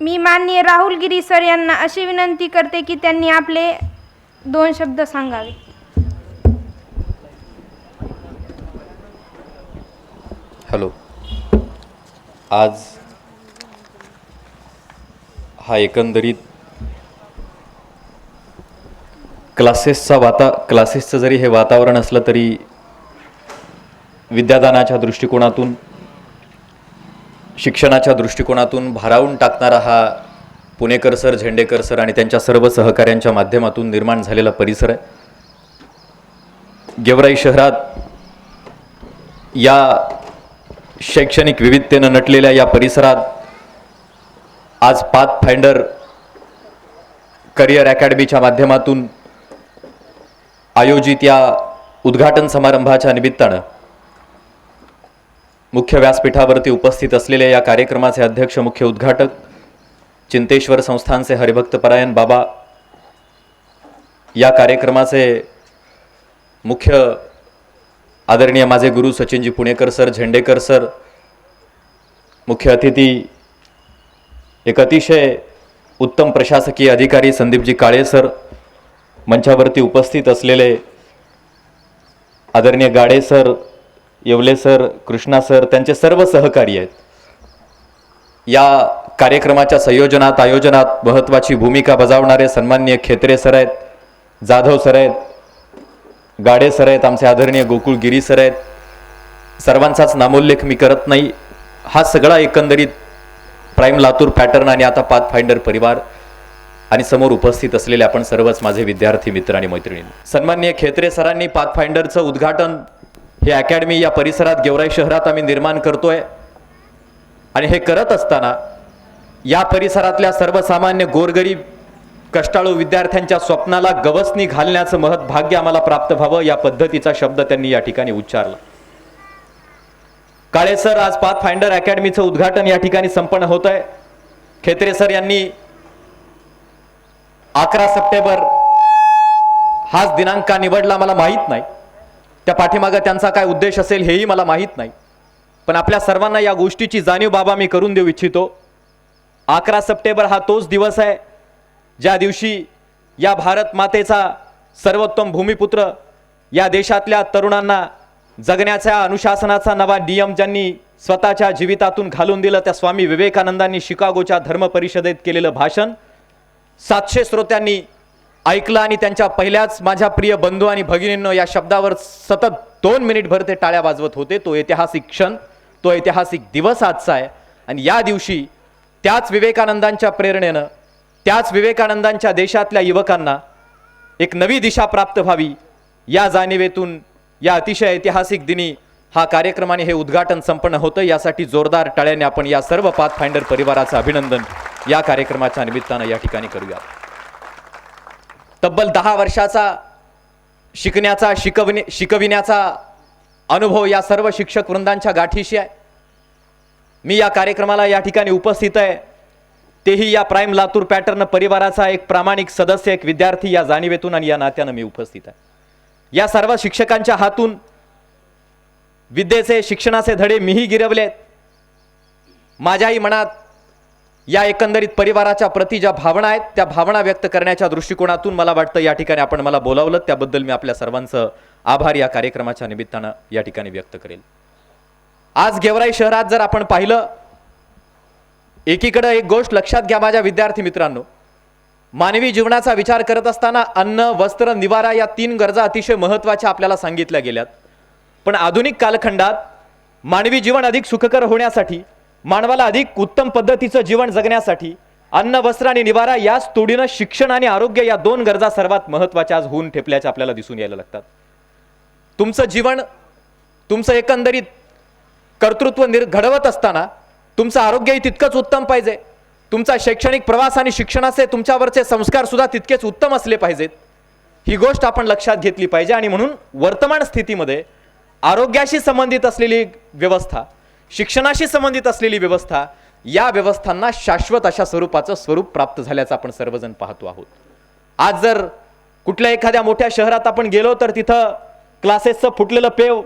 मी माननीय राहुल गिरी सर यांना अशी विनंती करते की त्यांनी आपले 2 शब्द सांगावे. हॅलो. आज हा एकंदरीत क्लासेसचं जरी हे वातावरण असलं तरी विद्यादानाच्या दृष्टिकोनातून, शिक्षणाच्या दृष्टिकोनातून भारावून टाकणारा हा पुणेकर सर, झेंडेकर सर आणि त्यांच्या सर्व सहकाऱ्यांच्या माध्यमातून निर्माण झालेला परिसर आहे. गेवराई शहरात या शैक्षणिक विविधतेनं नटलेल्या या परिसरात आज पाथफाइंडर करिअर अकॅडमीच्या माध्यमातून आयोजित या उद्घाटन समारंभाच्या निमित्तानं मुख्य व्यासपीठावरती उपस्थित असलेल्या या कार्यक्रमाचे अध्यक्ष, मुख्य उद्घाटक, चिंतेश्वर संस्थानचे हरिभक्तपरायण बाबा, या कार्यक्रमाचे मुख्य आदरणीय माझे गुरु सचिनजी पुणेकर सर, झेंडेकर सर, मुख्य अतिथी एक अतिशय उत्तम प्रशासकीय अधिकारी संदीपजी काळे सर, मंचावरती उपस्थित असलेले आदरणीय Gade sir, Yewale sir, Krishna sir, त्यांचे सर्व सहकारी आहेत. या कार्यक्रमाच्या संयोजनात, आयोजनात महत्त्वाची भूमिका बजावणारे सन्माननीय खेत्रे सर आहेत, जाधव सर आहेत, गाडे सर आहेत, आमचे आदरणीय गोकुळ गिरी सर आहेत. सर्वांचाच नामोल्लेख मी करत नाही. हा सगळा एकंदरीत प्राईम लातूर पॅटर्न आणि आता पाथफाइंडर परिवार आणि समोर उपस्थित असलेले आपण सर्वच माझे विद्यार्थी मित्र आणि मैत्रिणी. सन्माननीय खेत्रे सरांनी पाथफाइंडरचं उद्घाटन, हे अकॅडमी या परिसरात गेवराई शहरात आम्ही निर्माण करतोय आणि हे करत असताना या परिसरातल्या सर्वसामान्य गोरगरीब कष्टाळू विद्यार्थ्यांच्या स्वप्नाला गवसणी घालण्याचं महत् भाग्य आम्हाला प्राप्त व्हावं, या पद्धतीचा शब्द त्यांनी या ठिकाणी उच्चारला. काळे सर, आज पाथफाइंडर अकॅडमीचं उद्घाटन या ठिकाणी संपन्न होत आहे. खेत्रे सर यांनी 11 सप्टेंबर हाच दिनांक का निवडला मला माहीत नाही. त्या पाठीमागे त्यांचा काय उद्देश असेल हेही मला माहीत नाही. पण आपल्या सर्वांना या गोष्टीची जाणीव बाबा मी करून देऊ इच्छितो. 11 सप्टेंबर हा तोच दिवस आहे ज्या दिवशी या भारत मातेचा सर्वोत्तम भूमिपुत्र, या देशातल्या तरुणांना जगण्याच्या अनुशासनाचा नवा नियम ज्यांनी स्वतःच्या जीवितातून घालून दिलं, त्या स्वामी विवेकानंदांनी शिकागोच्या धर्म परिषदेत केलेलं भाषण 700 श्रोत्यांनी ऐकलं आणि त्यांच्या पहिल्याच माझ्या प्रिय बंधू आणि भगिनींनो या शब्दावर सतत 2 मिनिटभर ते टाळ्या वाजवत होते. तो ऐतिहासिक क्षण, तो ऐतिहासिक दिवस आजचा आहे. आणि या दिवशी त्याच विवेकानंदांच्या प्रेरणेनं, त्याच विवेकानंदांच्या देशातल्या युवकांना एक नवी दिशा प्राप्त व्हावी, या जाणीवेतून या अतिशय ऐतिहासिक दिनी हा कार्यक्रमाने हे उद्घाटन संपन्न होतं. यासाठी जोरदार टाळ्याने आपण या सर्व पाथफाइंडर परिवाराचं अभिनंदन या कार्यक्रमाच्या निमित्तानं या ठिकाणी करूया. तब्बल 10 वर्षाचा शिकण्याचा, शिकविण्याचा अनुभव या सर्व शिक्षक वृंदांच्या गाठीशी आहे. मी या कार्यक्रमाला या ठिकाणी उपस्थित आहे, तेही या प्राईम लातूर पॅटर्न परिवाराचा एक प्रामाणिक सदस्य, एक विद्यार्थी या जाणीवेतून आणि या नात्यानं मी उपस्थित आहे. या सर्व शिक्षकांच्या हातून विद्येचे, शिक्षणाचे धडे मीही गिरवलेत. माझ्याही मनात या एकंदरीत परिवाराच्या प्रति ज्या भावना आहेत, त्या भावना व्यक्त करण्याच्या दृष्टिकोनातून मला वाटतं या ठिकाणी आपण मला बोलावलं, त्याबद्दल मी आपल्या सर्वांचं आभार या कार्यक्रमाच्या निमित्तानं या ठिकाणी व्यक्त करेल. आज गेवराई शहरात जर आपण पाहिलं, एकीकडे एक गोष्ट लक्षात घ्या माझ्या विद्यार्थी मित्रांनो, मानवी जीवनाचा विचार करत असताना अन्न, वस्त्र, निवारा या 3 गरजा अतिशय महत्त्वाच्या आपल्याला सांगितल्या गेल्यात. पण आधुनिक कालखंडात मानवी जीवन अधिक सुखकर होण्यासाठी, मानवाला अधिक उत्तम पद्धतीचं जीवन जगण्यासाठी अन्न, वस्त्र आणि निवारा याच तोडीनं शिक्षण आणि आरोग्य या 2 गरजा सर्वात महत्त्वाच्या आज होऊन ठेपल्याच्या आपल्याला दिसून यायला लागतात. तुमचं जीवन, तुमचं एकंदरीत कर्तृत्व घडवत असताना तुमचं आरोग्यही तितकंच उत्तम पाहिजे, तुमचा शैक्षणिक प्रवास आणि शिक्षणाचे तुमच्यावरचे संस्कार सुद्धा तितकेच उत्तम असले पाहिजेत. ही गोष्ट आपण लक्षात घेतली पाहिजे. आणि म्हणून वर्तमान स्थितीमध्ये आरोग्याशी संबंधित असलेली व्यवस्था, शिक्षणाशी संबंधित असलेली व्यवस्था, या व्यवस्थांना शाश्वत अशा स्वरूपाचं स्वरूप प्राप्त झाल्याचं आपण सर्वजण पाहतो आहोत. आज जर कुठल्या एखाद्या मोठ्या शहरात आपण गेलो तर तिथं क्लासेसचं फुटलेलं पेव,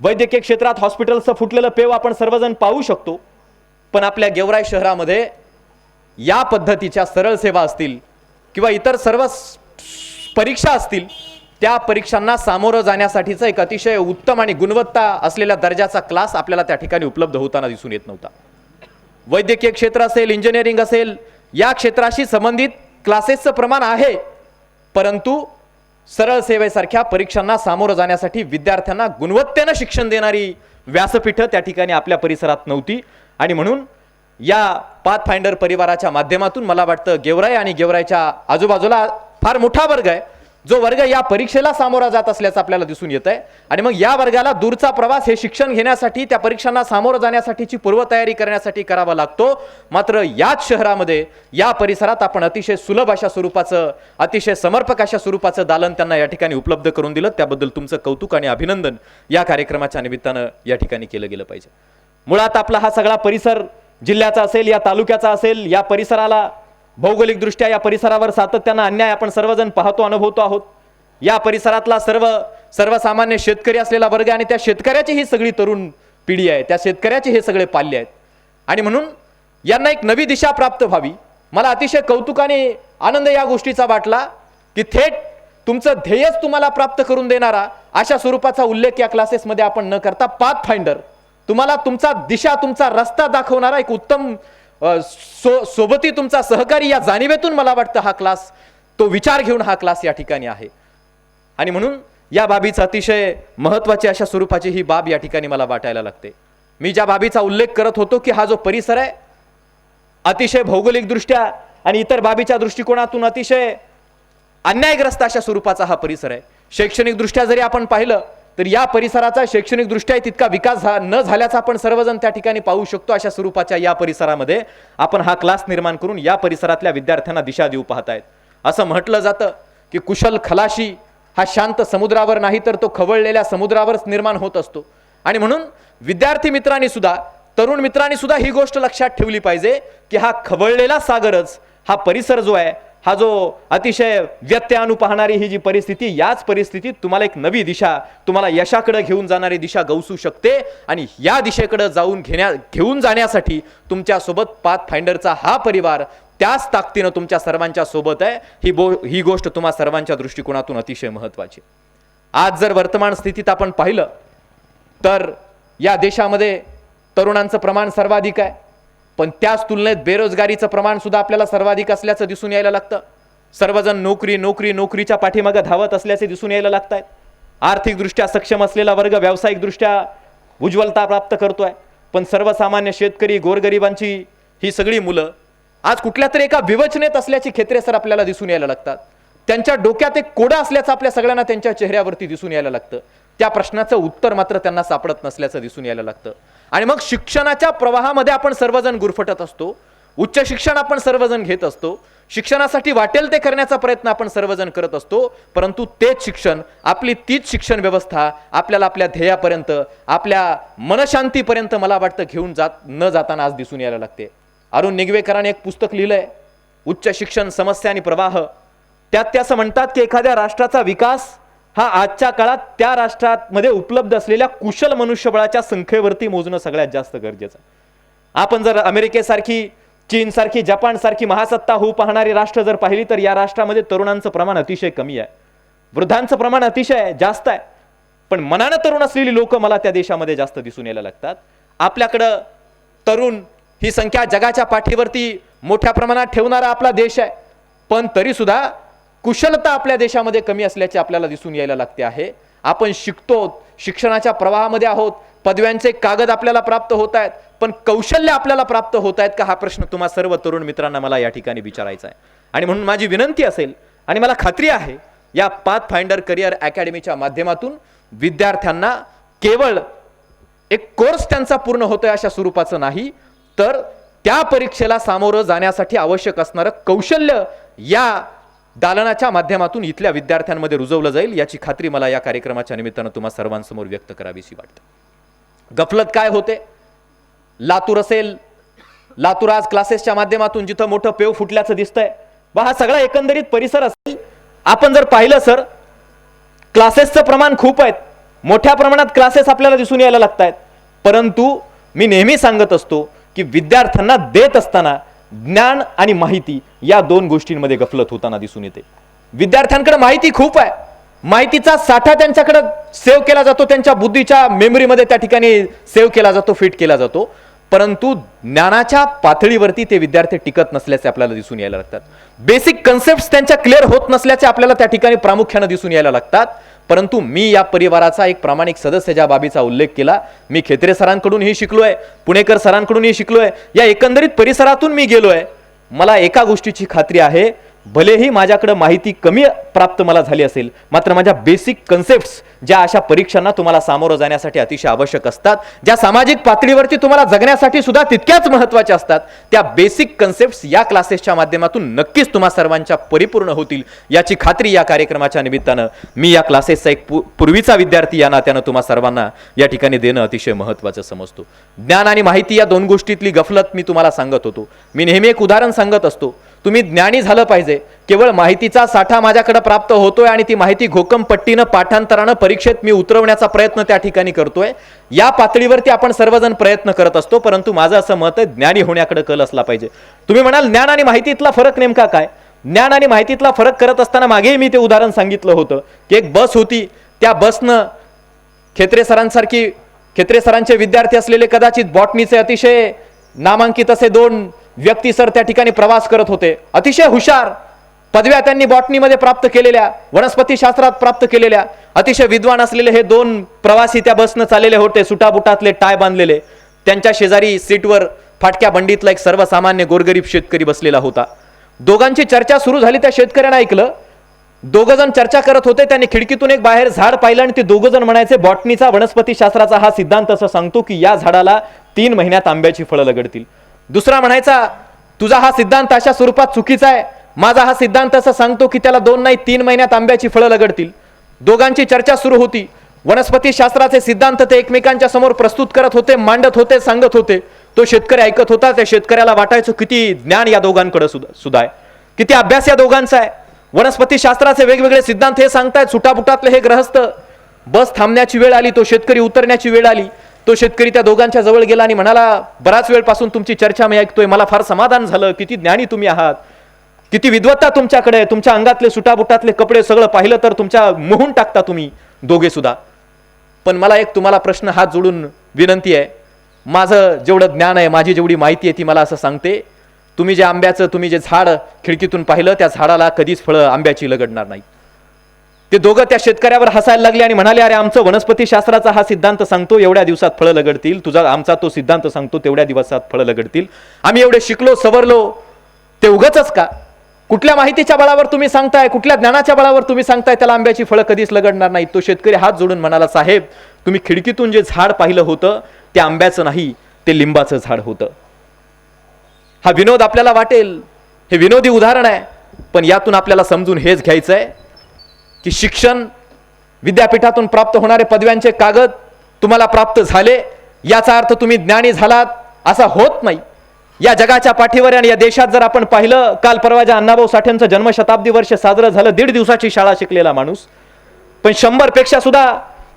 वैद्यकीय क्षेत्रात हॉस्पिटलचं फुटलेलं पेव आपण सर्वजण पाहू शकतो. पण आपल्या गेवराई शहरामध्ये या पद्धतीच्या सरळ सेवा असतील किंवा इतर सर्व परीक्षा असतील, त्या परीक्षांना सामोरं जाण्यासाठीचा एक अतिशय उत्तम आणि गुणवत्ता असलेल्या दर्जाचा क्लास आपल्याला त्या ठिकाणी उपलब्ध होताना दिसून येत नव्हता. वैद्यकीय क्षेत्र असेल, इंजिनिअरिंग असेल, या क्षेत्राशी संबंधित क्लासेसचं प्रमाण आहे, परंतु सरळ सेवेसारख्या परीक्षांना सामोरं जाण्यासाठी विद्यार्थ्यांना गुणवत्तेनं शिक्षण देणारी व्यासपीठं त्या ठिकाणी आपल्या परिसरात नव्हती. आणि म्हणून या पाथफाइंडर परिवाराच्या माध्यमातून मला वाटतं गेवराई आणि गेवराईच्या आजूबाजूला फार मोठा वर्ग आहे, जो वर्ग या परीक्षेला सामोरा जात असल्याचं आपल्याला दिसून येत आहे. आणि मग या वर्गाला दूरचा प्रवास हे शिक्षण घेण्यासाठी, त्या परीक्षांना सामोरं जाण्यासाठीची पूर्वतयारी करण्यासाठी करावा लागतो. मात्र याच शहरामध्ये, या परिसरात आपण अतिशय सुलभ अशा स्वरूपाचं, अतिशय समर्पक अशा स्वरूपाचं दालन त्यांना या ठिकाणी उपलब्ध करून दिलं. त्याबद्दल तुमचं कौतुक आणि अभिनंदन या कार्यक्रमाच्या निमित्तानं या ठिकाणी केलं गेलं पाहिजे. मुळात आपला हा सगळा परिसर जिल्ह्याचा असेल, या तालुक्याचा असेल, या परिसराला भौगोलिकदृष्ट्या या परिसरावर सातत्यानं अन्याय आपण सर्वजण पाहतो, अनुभवतो आहोत. या परिसरातला सर्वसामान्य शेतकरी असलेला वर्ग आणि त्या शेतकऱ्याची ही सगळी तरुण पिढी आहे, त्या शेतकऱ्याचे हे सगळे पाल्य आहेत. आणि म्हणून यांना एक नवी दिशा प्राप्त व्हावी. मला अतिशय कौतुक आणि आनंद या गोष्टीचा वाटला की थेट तुमचं ध्येयच तुम्हाला प्राप्त करून देणारा अशा स्वरूपाचा उल्लेख या क्लासेसमध्ये आपण न करता पाथफाइंडर, तुम्हाला तुमचा दिशा, तुमचा रस्ता दाखवणारा एक उत्तम सोबती तुमचा सहकारी, या जाणीवेतून मला वाटतं हा क्लास, तो विचार घेऊन हा क्लास या ठिकाणी आहे. आणि म्हणून या बाबीचा अतिशय महत्त्वाची अशा स्वरूपाची ही बाब या ठिकाणी मला वाटायला लागते. मी ज्या बाबीचा उल्लेख करत होतो की हा जो परिसर आहे अतिशय भौगोलिकदृष्ट्या आणि इतर बाबीच्या दृष्टिकोनातून अतिशय अन्यायग्रस्त अशा स्वरूपाचा हा परिसर आहे. शैक्षणिक दृष्ट्या जरी आपण पाहिलं तर या परिसराचा शैक्षणिक दृष्ट्या तितका विकास न झाल्याचा आपण सर्वजण त्या ठिकाणी पाहू शकतो. अशा स्वरूपाच्या या परिसरामध्ये आपण हा क्लास निर्माण करून या परिसरातल्या विद्यार्थ्यांना दिशा देऊ पाहतायत. असं म्हटलं जातं की कुशल खलाशी हा शांत समुद्रावर नाही तर तो खवळलेल्या समुद्रावरच निर्माण होत असतो. आणि म्हणून विद्यार्थी मित्रांनी सुद्धा, तरुण मित्रांनी सुद्धा ही गोष्ट लक्षात ठेवली पाहिजे की हा खवळलेला सागरच, हा परिसर जो आहे, हा जो अतिशय व्यत्ययानु पाहणारी ही जी परिस्थिती, याच परिस्थितीत तुम्हाला एक नवी दिशा, तुम्हाला यशाकडे घेऊन जाणारी दिशा गवसू शकते. आणि या दिशेकडे घेऊन जाण्यासाठी तुमच्यासोबत पाथफाइंडरचा हा परिवार त्याच ताकदीनं तुमच्या सर्वांच्या सोबत आहे. ही गोष्ट तुम्हा सर्वांच्या दृष्टिकोनातून अतिशय महत्त्वाची. आज जर वर्तमान स्थितीत आपण पाहिलं तर या देशामध्ये तरुणांचं प्रमाण सर्वाधिक आहे, पण त्याच तुलनेत बेरोजगारीचं प्रमाण सुद्धा आपल्याला सर्वाधिक असल्याचं दिसून यायला लागतं. सर्वजण नोकरीच्या पाठीमागे धावत असल्याचे दिसून यायला लागत आहेत. आर्थिकदृष्ट्या सक्षम असलेला वर्ग व्यावसायिकदृष्ट्या उज्ज्वलता प्राप्त करतोय, पण सर्वसामान्य शेतकरी, गोरगरिबांची ही सगळी मुलं आज कुठल्या तरी एका विवचनेत असल्याची खेत्रे सर आपल्याला दिसून यायला लागतात. त्यांच्या डोक्यात एक कोडा असल्याचं आपल्या सगळ्यांना त्यांच्या चेहऱ्यावरती दिसून यायला लागतं. त्या प्रश्नाचं उत्तर मात्र त्यांना सापडत नसल्याचं दिसून यायला लागतं. आणि मग शिक्षणाच्या प्रवाहामध्ये आपण सर्वजण गुरफटत असतो, उच्च शिक्षण आपण सर्वजण घेत असतो, शिक्षणासाठी वाटेल ते करण्याचा प्रयत्न आपण सर्वजण करत असतो, परंतु तेच शिक्षण, आपली तीच शिक्षण व्यवस्था आपल्याला आपल्या ध्येयापर्यंत, आपल्या मनशांतीपर्यंत मला वाटतं घेऊन न जाताना आज दिसून यायला लागते. अरुण निगवेकरांनी एक पुस्तक लिहिलंय, उच्च शिक्षण समस्या आणि प्रवाह. त्यात ते असं म्हणतात की एखाद्या राष्ट्राचा विकास हा आजच्या काळात त्या राष्ट्रामध्ये उपलब्ध असलेल्या कुशल मनुष्यबळाच्या संख्येवरती मोजणं सगळ्यात जास्त गरजेचं आहे. आपण जर अमेरिकेसारखी, चीनसारखी, जपानसारखी महासत्ता होऊ पाहणारी राष्ट्र जर पाहिली तर या राष्ट्रामध्ये तरुणांचं प्रमाण अतिशय कमी आहे, वृद्धांचं प्रमाण अतिशय जास्त आहे, पण मनानं तरुण असलेली लोक मला त्या देशामध्ये जास्त दिसून यायला लागतात. आपल्याकडं तरुण ही संख्या जगाच्या पाठीवरती मोठ्या प्रमाणात ठेवणारा आपला देश आहे, पण तरी सुद्धा कुशलता आपल्या देशामध्ये कमी असल्याचे आपल्याला दिसून यायला लागते आहे. आपण शिकतो, शिक्षणाच्या प्रवाहामध्ये आहोत, पदव्यांचे कागद आपल्याला प्राप्त होत आहेत, पण कौशल्य आपल्याला प्राप्त होत आहेत का, हा प्रश्न तुम्हा सर्व तरुण मित्रांना मला या ठिकाणी विचारायचा आहे. आणि म्हणून माझी विनंती असेल, आणि मला खात्री आहे या पाथफाइंडर करिअर अकॅडमीच्या माध्यमातून विद्यार्थ्यांना केवळ एक कोर्स त्यांचा पूर्ण होतोय अशा स्वरूपाचं नाही, तर त्या परीक्षेला सामोरं जाण्यासाठी आवश्यक असणारं कौशल्य या दालनाच्या माध्यमातून इथल्या विद्यार्थ्यांमध्ये रुजवलं जाईल, याची खात्री मला या कार्यक्रमाच्या निमित्तानं तुम्हा सर्वांसमोर व्यक्त करावीशी वाटते. गफलत काय होते, लातूर असेल, लातूर आज क्लासेसच्या माध्यमातून जिथं मोठं पेव फुटल्याचं दिसतंय, हा सगळा एकंदरीत परिसर असेल, आपण जर पाहिलं सर, क्लासेसचं प्रमाण खूप आहेत, मोठ्या प्रमाणात क्लासेस आपल्याला दिसून यायला लागत आहेत, परंतु मी नेहमी सांगत असतो की विद्यार्थ्यांना देत असताना ज्ञान आणि माहिती या दोन गोष्टींमध्ये गफलत होताना दिसून येते. विद्यार्थ्यांकडे माहिती खूप आहे, माहितीचा साठा त्यांच्याकडे सेव्ह केला जातो, त्यांच्या बुद्धीच्या मेमरीमध्ये त्या ठिकाणी सेव्ह केला जातो, फिट केला जातो, परंतु ज्ञानाच्या पातळीवरती ते विद्यार्थी टिकत नसल्याचे आपल्याला दिसून यायला लागतात. बेसिक कन्सेप्ट त्यांच्या क्लिअर होत नसल्याचे आपल्याला त्या ठिकाणी प्रामुख्याने दिसून यायला लागतात. परंतु मी या परिवाराचा एक प्रामाणिक सदस्य ज्या बाबीचा उल्लेख केला, मी खेत्रे सरांकडूनही शिकलोय, पुणेकर सरांकडूनही शिकलोय, या एकंदरीत परिसरातून मी गेलोय. मला एका गोष्टीची खात्री आहे, भलेही माझ्याकडे माहिती कमी प्राप्त मला झाली असेल, मात्र माझ्या बेसिक कन्सेप्ट्स ज्या अशा परीक्षांना तुम्हाला सामोरं जाण्यासाठी अतिशय आवश्यक असतात, ज्या सामाजिक पातळीवरती तुम्हाला जगण्यासाठी सुद्धा तितक्याच महत्त्वाच्या असतात, त्या बेसिक कन्सेप्ट्स या क्लासेसच्या माध्यमातून नक्कीच तुम्हा सर्वांच्या परिपूर्ण होतील याची खात्री या कार्यक्रमाच्या निमित्तानं मी या क्लासेसचा एक पूर्वीचा विद्यार्थी या नात्यानं तुम्हा सर्वांना या ठिकाणी देणं अतिशय महत्त्वाचं समजतो. ज्ञान आणि माहिती या दोन गोष्टीतली गफलत मी तुम्हाला सांगत होतो. मी नेहमी एक उदाहरण सांगत असतो, तुम्ही ज्ञानी झालं पाहिजे, केवळ माहितीचा साठा माझ्याकडे प्राप्त होतोय आणि ती माहिती घोकम पट्टीनं पाठांतरानं परीक्षेत मी उतरवण्याचा प्रयत्न त्या ठिकाणी करतोय, या पातळीवरती आपण सर्वजण प्रयत्न करत असतो. परंतु माझं असं मत आहे, ज्ञानी होण्याकडे कल असला पाहिजे. तुम्ही म्हणाल ज्ञान आणि माहितीतला फरक नेमका काय? ज्ञान आणि माहितीतला फरक करत असताना मागेही मी ते उदाहरण सांगितलं होतं की एक बस होती, त्या बसनं खेत्रे सरांचे विद्यार्थी असलेले कदाचित बॉटनीचे अतिशय नामांकित असे दोन व्यक्ती सर त्या ठिकाणी प्रवास करत होते. अतिशय हुशार, पदव्या त्यांनी बॉटनीमध्ये प्राप्त केलेल्या, वनस्पती शास्त्रात प्राप्त केलेल्या, अतिशय विद्वान असलेले हे दोन प्रवासी त्या बसनं चाललेले होते, सुटाबुटातले, टाय बांधलेले. त्यांच्या शेजारी सीटवर फाटक्या बंडीतला एक सर्वसामान्य गोरगरीब शेतकरी बसलेला होता. दोघांची चर्चा सुरू झाली. त्या शेतकऱ्यानं ऐकलं, दोघं जण चर्चा करत होते. त्यांनी खिडकीतून एक बाहेर झाड पाहिलं आणि ते दोघं जण म्हणायचे, बॉटनीचा वनस्पती शास्त्राचा हा सिद्धांत असं सांगतो की या झाडाला 3 महिन्यात आंब्याची फळं लगडतील. दुसरा म्हणायचा, तुझा हा सिद्धांत अशा स्वरूपात चुकीचा आहे, माझा हा सिद्धांत असं सांगतो की त्याला 2 नाही 3 महिन्यात आंब्याची फळं लगडतील. दोघांची चर्चा सुरू होती. वनस्पती शास्त्राचे सिद्धांत ते एकमेकांच्या समोर प्रस्तुत करत होते, मांडत होते, सांगत होते. तो शेतकरी ऐकत होता. त्या शेतकऱ्याला वाटायचं किती ज्ञान या दोघांकडे सुद्धा आहे, किती अभ्यास या दोघांचा आहे. वनस्पती शास्त्राचे वेगवेगळे सिद्धांत हे सांगतायत, सुटाबुटातले हे ग्रहस्थ. बस थांबण्याची वेळ आली, तो शेतकरी उतरण्याची वेळ आली. तो शेतकरी त्या दोघांच्या जवळ गेला आणि म्हणाला, बराच वेळपासून तुमची चर्चा मी ऐकतोय, मला फार समाधान झालं, किती ज्ञानी तुम्ही आहात, किती विद्वत्ता तुमच्याकडे आहे, तुमच्या अंगातले सुटाबुटातले कपडे सगळं पाहिलं तर तुमच्या मोहून टाकता तुम्ही दोघे सुद्धा. पण मला एक तुम्हाला प्रश्न हात जोडून विनंती आहे, माझं जेवढं ज्ञान आहे, माझी जेवढी माहिती आहे ती मला असं सांगते, तुम्ही जे झाड खिडकीतून पाहिलं त्या झाडाला कधीच फळं आंब्याची लगडणार नाही. ते दोघं त्या शेतकऱ्यावर हसायला लागले आणि म्हणाले, अरे आमचं वनस्पती शास्त्राचा हा सिद्धांत सांगतो एवढ्या दिवसात फळं लगडतील, आमचा तो सिद्धांत सांगतो तेवढ्या दिवसात फळं लगडतील. आम्ही एवढे शिकलो सवरलो, ते उगाचच का? कुठल्या माहितीच्या बळावर तुम्ही सांगताय, कुठल्या ज्ञानाच्या बळावर तुम्ही सांगताय त्याला आंब्याची फळं कधीच लगडणार नाही? तो शेतकरी हात जोडून म्हणाला, साहेब तुम्ही खिडकीतून जे झाड पाहिलं होतं ते आंब्याचं नाही, ते लिंबाचं झाड होतं. हा विनोद आपल्याला वाटेल, हे विनोदी उदाहरण आहे, पण यातून आपल्याला समजून हेच घ्यायचं आहे की शिक्षण, विद्यापीठातून प्राप्त होणारे पदव्यांचे कागद तुम्हाला प्राप्त झाले याचा अर्थ तुम्ही ज्ञानी झालात असा होत नाही. या जगाच्या पाठीवर आणि या देशात जर आपण पाहिलं, काल परवा ज्या अण्णाभाऊ साठेंचं जन्मशताब्दी वर्ष साजरं झालं, 1.5 दिवसाची शाळा शिकलेला माणूस, पण 100 पेक्षा सुद्धा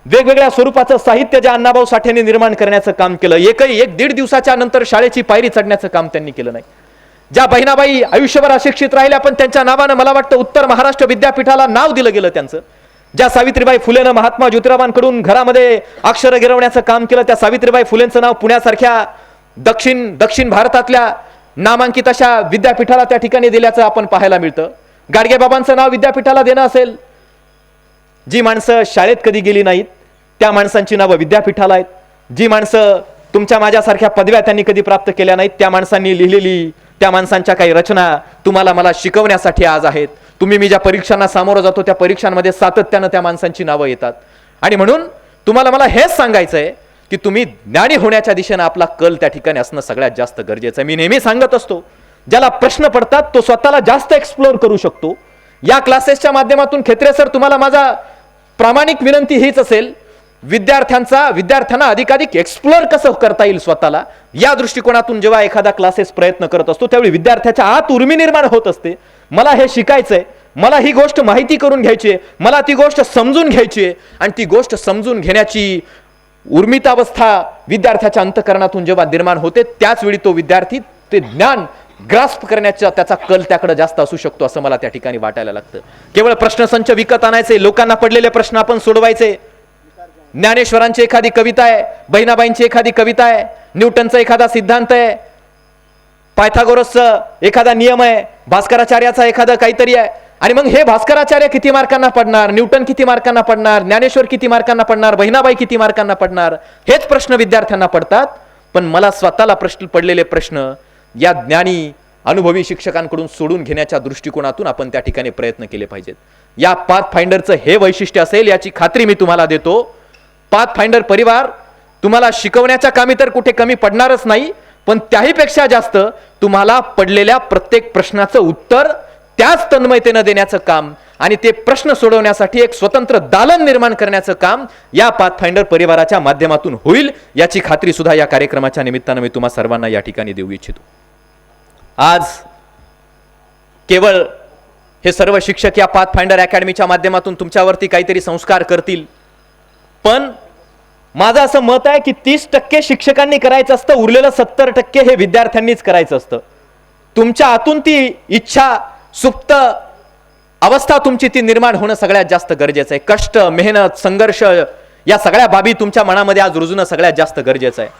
वेगवेगळ्या स्वरूपाचं साहित्य ज्या अण्णाभाऊ साठेंनी निर्माण करण्याचं काम केलं, 1.5 दिवसाच्या नंतर शाळेची पायरी चढण्याचं काम त्यांनी केलं नाही. ज्या बहिणाबाई आयुष्यभर अशिक्षित राहिल्या पण त्यांच्या नावानं मला वाटतं उत्तर महाराष्ट्र विद्यापीठाला नाव दिलं गेलं त्यांचं. ज्या सावित्रीबाई फुलेनं महात्मा ज्योतिरावांकडून घरामध्ये अक्षर गिरवण्याचं काम केलं, त्या सावित्रीबाई फुलेंचं नाव पुण्यासारख्या दक्षिण भारतातल्या नामांकित अशा विद्यापीठाला त्या ठिकाणी दिल्याचं आपण पाहायला मिळतं. गाडगेबाबांचं नाव विद्यापीठाला देणं असेल, जी माणसं शाळेत कधी गेली नाहीत त्या माणसांची नावं विद्यापीठाला आहेत. जी माणसं तुमच्या माझ्यासारख्या पदव्या त्यांनी कधी प्राप्त केल्या नाहीत त्या माणसांनी लिहिलेली त्या माणसांच्या काही रचना तुम्हाला मला शिकवण्यासाठी आज आहेत. मी ज्या परीक्षांना सामोरं जातो त्या परीक्षांमध्ये सातत्यानं त्या माणसांची नावं येतात. आणि म्हणून तुम्हाला मला हेच सांगायचं आहे की तुम्ही ज्ञानी होण्याच्या दिशेनं आपला कल त्या ठिकाणी असणं सगळ्यात जास्त गरजेचं आहे. मी नेहमी सांगत असतो, ज्याला प्रश्न पडतात तो स्वतःला जास्त एक्सप्लोर करू शकतो. या क्लासेसच्या माध्यमातून खेत्रे सर तुम्हाला माझा प्रामाणिक विनंती हीच असेल, विद्यार्थ्यांना अधिकाधिक एक्सप्लोर कसं करता येईल स्वतःला, या दृष्टिकोनातून जेव्हा एखादा क्लासेस प्रयत्न करत असतो त्यावेळी विद्यार्थ्याच्या आत उर्मी निर्माण होत असते. मला हे शिकायचंय, मला ही गोष्ट माहिती करून घ्यायची आहे, मला ती गोष्ट समजून घ्यायची आहे. आणि ती गोष्ट समजून घेण्याची उर्मितावस्था विद्यार्थ्याच्या अंतःकरणातून जेव्हा निर्माण होते त्याच वेळी तो विद्यार्थी ते ज्ञान ग्रास्प करण्याचा त्याचा कल त्याकडे जास्त असू शकतो असं मला त्या ठिकाणी वाटायला लागतं. केवळ प्रश्नसंच विकत आणायचे, लोकांना पडलेले प्रश्न आपण सोडवायचे. ज्ञानेश्वरांची एखादी कविता आहे, बहिणाबाईंची एखादी कविता आहे, न्यूटनचा एखादा सिद्धांत आहे, पायथागोरसचा एखादा नियम आहे, भास्कराचार्याचा एखादा काहीतरी आहे, आणि मग हे भास्कराचार्य किती मार्कांना पडणार, न्यूटन किती मार्कांना पडणार, ज्ञानेश्वर किती मार्कांना पडणार, बहिणाबाई किती मार्कांना पडणार, हेच प्रश्न विद्यार्थ्यांना पडतात. पण मला स्वतःला प्रश्न पडलेले प्रश्न या ज्ञानी अनुभवी शिक्षकांकडून सोडून घेण्याच्या दृष्टिकोनातून आपण त्या ठिकाणी प्रयत्न केले पाहिजेत. या पाथफाइंडरचं हे वैशिष्ट्य असेल याची खात्री मी तुम्हाला देतो. पाथफाइंडर परिवार तुम्हाला शिकवण्याच्या कामी तर कुठे कमी पडणारच नाही, पण त्याहीपेक्षा जास्त तुम्हाला पडलेल्या प्रत्येक प्रश्नाचं उत्तर त्याच तन्मयतेनं देण्याचं काम आणि ते प्रश्न सोडवण्यासाठी एक स्वतंत्र दालन निर्माण करण्याचं काम या पाथफाइंडर परिवाराच्या माध्यमातून होईल याची खात्री सुद्धा या कार्यक्रमाच्या निमित्तानं मी तुम्हा सर्वांना या ठिकाणी देऊ इच्छितो. आज केवळ हे सर्व शिक्षक या पाथफाइंडर अकॅडमीच्या माध्यमातून तुमच्यावरती काहीतरी संस्कार करतील, पण माझं असं मत आहे की 30% शिक्षकांनी करायचं असतं, उरलेलं 70% हे विद्यार्थ्यांनीच करायचं असतं. तुमच्या आतून ती इच्छा, सुप्त अवस्था तुमची ती निर्माण होणं सगळ्यात जास्त गरजेचं आहे. कष्ट, मेहनत, संघर्ष या सगळ्या बाबी तुमच्या मनामध्ये आज रुजणं सगळ्यात जास्त गरजेचं आहे.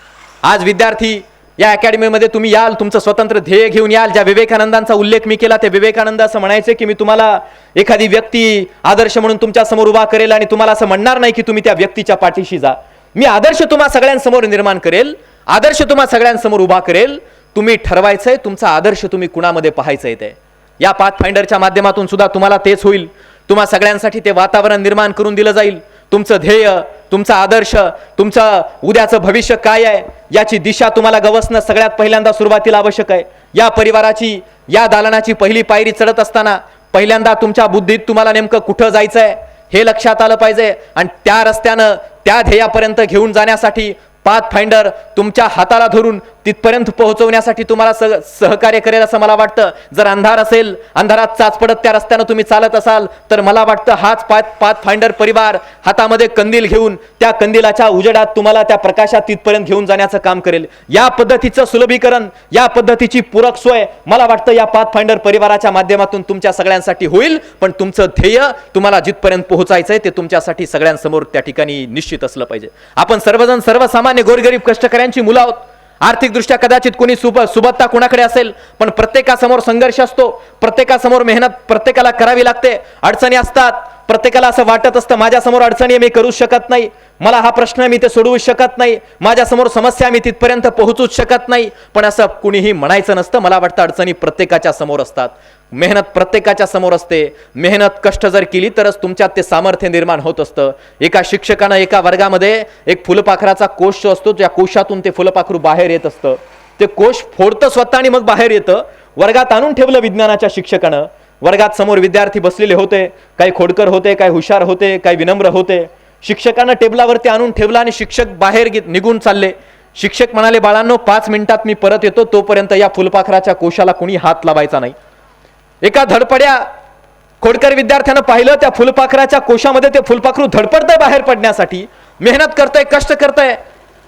आज विद्यार्थी या अकॅडमीमध्ये तुम्ही याल, तुमचं स्वतंत्र ध्येय घेऊन याल. ज्या विवेकानंदांचा उल्लेख मी केला, ते विवेकानंद असं म्हणायचे की मी तुम्हाला एखादी व्यक्ती आदर्श म्हणून तुमच्या समोर उभा करेल आणि तुम्हाला असं म्हणणार नाही की तुम्ही त्या व्यक्तीच्या पाठीशी जा. मी आदर्श तुम्हा सगळ्यांसमोर निर्माण करेल, आदर्श तुम्हा सगळ्यांसमोर उभा करेल. तुम्ही ठरवायचंय तुमचा आदर्श तुम्ही कुणामध्ये पाहायचंय ते. या पाथफाइंडरच्या माध्यमातून सुद्धा तुम्हाला तेच होईल. तुम्हा सगळ्यांसाठी ते वातावरण निर्माण करून दिलं जाईल. तुमचं ध्येय, तुमचा आदर्श, तुमचं उद्याचं भविष्य काय आहे याची दिशा तुम्हाला गवसणं सगळ्यात पहिल्यांदा सुरुवातीला आवश्यक आहे. या परिवाराची, या दालनाची पहिली पायरी चढत असताना पहिल्यांदा तुमच्या बुद्धीत तुम्हाला नेमकं कुठं जायचंय हे लक्षात आलं पाहिजे, आणि त्या रस्त्यानं त्या ध्येयापर्यंत घेऊन जाण्यासाठी पाथफाइंडर तुमच्या हाताला धरून तिथपर्यंत पोहोचवण्यासाठी तुम्हाला सहकार्य करेल असं मला वाटतं. जर अंधार असेल, अंधारात चाच पडत त्या रस्त्यानं तुम्ही चालत असाल तर मला वाटतं हाच पाथफाइंडर परिवार हातामध्ये कंदील घेऊन त्या कंदिलाच्या उजेडात तुम्हाला त्या प्रकाशात तिथपर्यंत घेऊन जाण्याचं काम करेल. या पद्धतीचं सुलभीकरण, या पद्धतीची पूरक सोय मला वाटतं या पाथफाइंडर परिवाराच्या माध्यमातून तुमच्या सगळ्यांसाठी होईल. पण तुमचं ध्येय तुम्हाला जिथपर्यंत पोहोचायचंय ते तुमच्यासाठी सगळ्यांसमोर त्या ठिकाणी निश्चित असलं पाहिजे. आपण सर्वजण सर्वसामान्य गोरगरीब कष्टकऱ्यांची मुलं आहोत. आर्थिकदृष्ट्या कदाचित कोणी सुबत्ता कोणाकडे असेल, पण प्रत्येकासमोर संघर्ष असतो, प्रत्येकासमोर मेहनत प्रत्येकाला करावी लागते, अडचणी असतात. प्रत्येकाला असं वाटत असतं माझ्यासमोर अडचणी मी करूच शकत नाही, मला हा प्रश्न मी ते सोडवूच शकत नाही, माझ्यासमोर समस्या मी तिथपर्यंत पोहोचूच शकत नाही. पण असं कुणीही म्हणायचं नसतं. मला वाटतं अडचणी प्रत्येकाच्या समोर असतात, मेहनत प्रत्येकाच्या समोर असते. मेहनत, कष्ट जर केली तरच तुमच्यात ते सामर्थ्य निर्माण होत असतं. एका शिक्षकानं एका वर्गामध्ये एक फुलपाखराचा कोश जो असतो, त्या कोशातून ते फुलपाखरू बाहेर येत असतं. ते कोश फोडतं स्वतः आणि मग बाहेर येतं. वर्गात आणून ठेवलं विज्ञानाच्या शिक्षकानं. वर्गात समोर विद्यार्थी बसलेले होते, काही खोडकर होते, काही हुशार होते, काही विनम्र होते. शिक्षकानं टेबलावरती आणून ठेवला आणि शिक्षक बाहेर निघून चालले. शिक्षक म्हणाले, बाळांनो 5 मिनिटात मी परत येतो, तोपर्यंत या फुलपाखराच्या कोशाला कुणी हात लावायचा नाही. एका धडपड्या खोडकर विद्यार्थ्यानं पाहिलं, त्या फुलपाखराच्या कोशामध्ये ते फुलपाखरू धडपडतंय बाहेर पडण्यासाठी, मेहनत करतंय, कष्ट करतंय,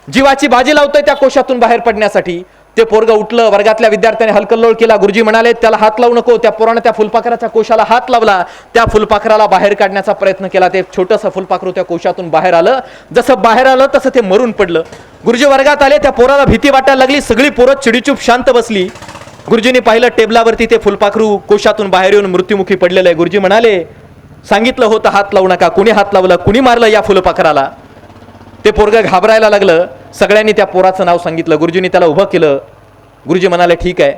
जीवाची बाजी लावतंय त्या कोशातून बाहेर पडण्यासाठी. ते पोरगं उठलं, वर्गातल्या विद्यार्थ्याने हलकल्लोळ केला. गुरुजी म्हणाले त्याला हात लावू नको. त्या पोरानं त्या फुलपाखराच्या कोशाला हात लावला, त्या फुलपाखराला बाहेर काढण्याचा प्रयत्न केला. ते छोटंसं फुलपाखरू त्या कोशातून बाहेर आलं. जसं बाहेर आलं तसं ते मरून पडलं. गुरुजी वर्गात आले, त्या पोराला भीती वाटायला लागली. सगळी पोरं चिडीचूप शांत बसली. गुरुजींनी पाहिलं टेबलावरती ते फुलपाखरू कोशातून बाहेर येऊन मृत्युमुखी पडलेलं आहे. गुरुजी म्हणाले, सांगितलं होतं हात लावू नका, कुणी हात लावलं, कुणी मारलं या फुलपाखराला? ते पोरगं घाबरायला लागलं. सगळ्यांनी त्या पोराचं नाव सांगितलं. गुरुजींनी त्याला उभं केलं. गुरुजी म्हणाले, ठीक आहे,